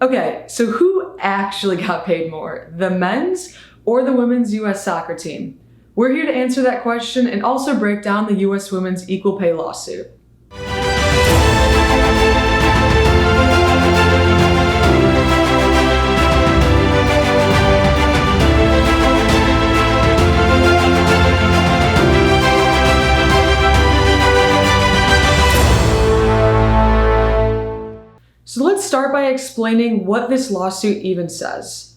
Okay, so who actually got paid more, the men's or the women's US soccer team? We're here to answer that question and also break down the US women's equal pay lawsuit. So let's start by explaining what this lawsuit even says.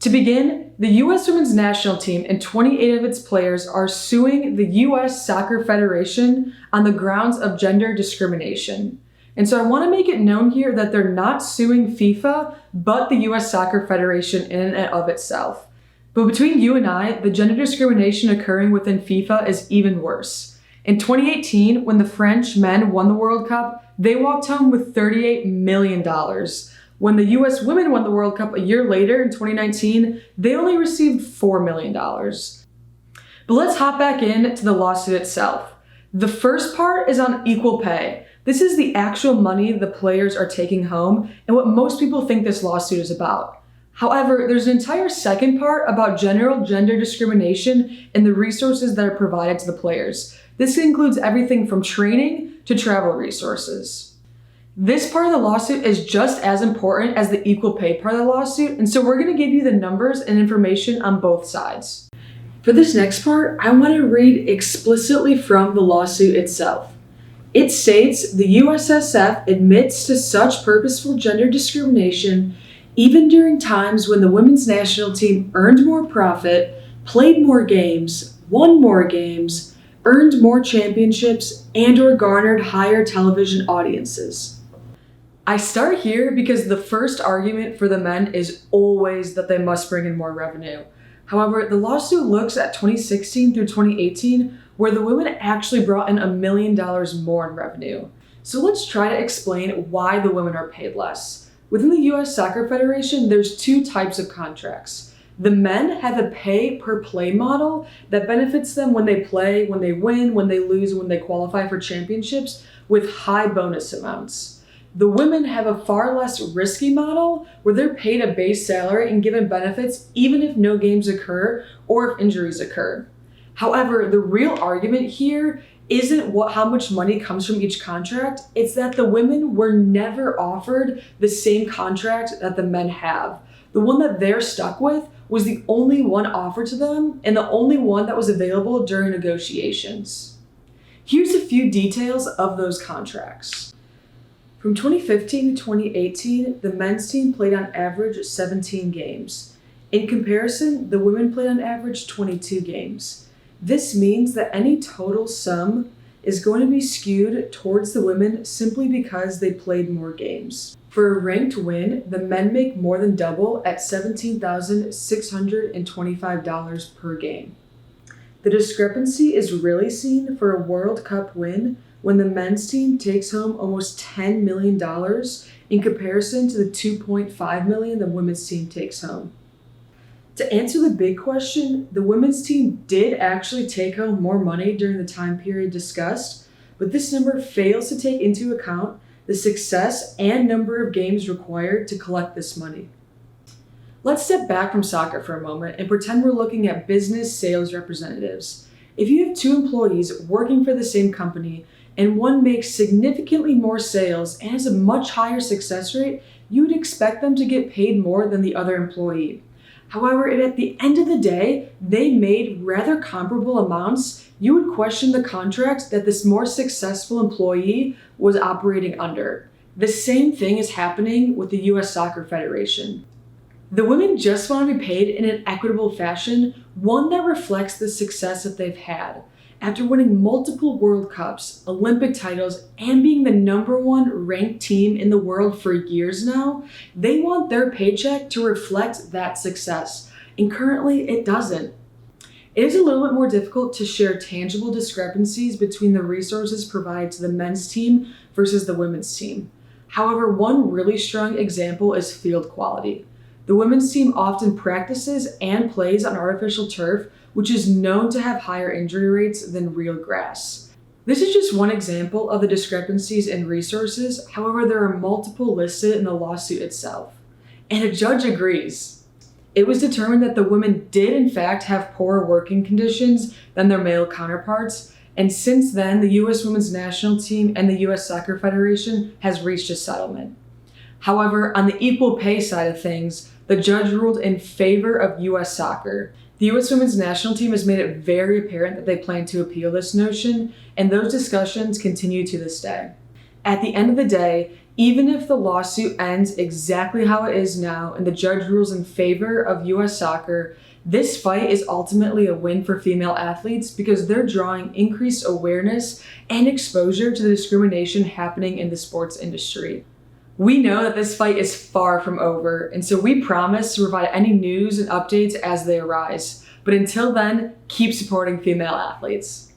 To begin, the U.S. Women's National Team and 28 of its players are suing the U.S. Soccer Federation on the grounds of gender discrimination. And so I want to make it known here that they're not suing FIFA, but the U.S. Soccer Federation in and of itself. But between you and I, the gender discrimination occurring within FIFA is even worse. In 2018, when the French men won the World Cup, they walked home with $38 million. When the US women won the World Cup a year later in 2019, they only received $4 million. But let's hop back into the lawsuit itself. The first part is on equal pay. This is the actual money the players are taking home and what most people think this lawsuit is about. However, there's an entire second part about general gender discrimination and the resources that are provided to the players. This includes everything from training to travel resources. This part of the lawsuit is just as important as the equal pay part of the lawsuit, and so we're going to give you the numbers and information on both sides. For this next part, I want to read explicitly from the lawsuit itself. It states the USSF admits to such purposeful gender discrimination even during times when the women's national team earned more profit, played more games, won more games, earned more championships, and or garnered higher television audiences. I start here because the first argument for the men is always that they must bring in more revenue. However, the lawsuit looks at 2016 through 2018, where the women actually brought in $1 million more in revenue. So let's try to explain why the women are paid less. Within the US Soccer Federation, there's two types of contracts. The men have a pay per play model that benefits them when they play, when they win, when they lose, when they qualify for championships with high bonus amounts. The women have a far less risky model where they're paid a base salary and given benefits even if no games occur or if injuries occur. However, the real argument here isn't how much money comes from each contract, it's that the women were never offered the same contract that the men have. The one that they're stuck with was the only one offered to them and the only one that was available during negotiations. Here's a few details of those contracts. From 2015 to 2018, the men's team played on average 17 games. In comparison, the women played on average 22 games. This means that any total sum is going to be skewed towards the women simply because they played more games. For a ranked win, the men make more than double at $17,625 per game. The discrepancy is really seen for a World Cup win when the men's team takes home almost $10 million in comparison to the $2.5 million the women's team takes home. To answer the big question, the women's team did actually take home more money during the time period discussed, but this number fails to take into account the success and number of games required to collect this money. Let's step back from soccer for a moment and pretend we're looking at business sales representatives. If you have two employees working for the same company and one makes significantly more sales and has a much higher success rate, you would expect them to get paid more than the other employee. However, if at the end of the day, they made rather comparable amounts, you would question the contract that this more successful employee was operating under. The same thing is happening with the US Soccer Federation. The women just want to be paid in an equitable fashion, one that reflects the success that they've had. After winning multiple World Cups, Olympic titles, and being the #1 ranked team in the world for years now, they want their paycheck to reflect that success. And currently, it doesn't. It is a little bit more difficult to share tangible discrepancies between the resources provided to the men's team versus the women's team. However, one really strong example is field quality. The women's team often practices and plays on artificial turf, which is known to have higher injury rates than real grass. This is just one example of the discrepancies in resources. However, there are multiple listed in the lawsuit itself. and a judge agrees. It was determined that the women did in fact have poorer working conditions than their male counterparts, and since then the US Women's National Team and the US Soccer Federation has reached a settlement. However, on the equal pay side of things, the judge ruled in favor of US Soccer. The US Women's National Team has made it very apparent that they plan to appeal this notion, and those discussions continue to this day. At the end of the day, even if the lawsuit ends exactly how it is now and the judge rules in favor of US Soccer, this fight is ultimately a win for female athletes because they're drawing increased awareness and exposure to the discrimination happening in the sports industry. We know that this fight is far from over, and so we promise to provide any news and updates as they arise. But until then, keep supporting female athletes.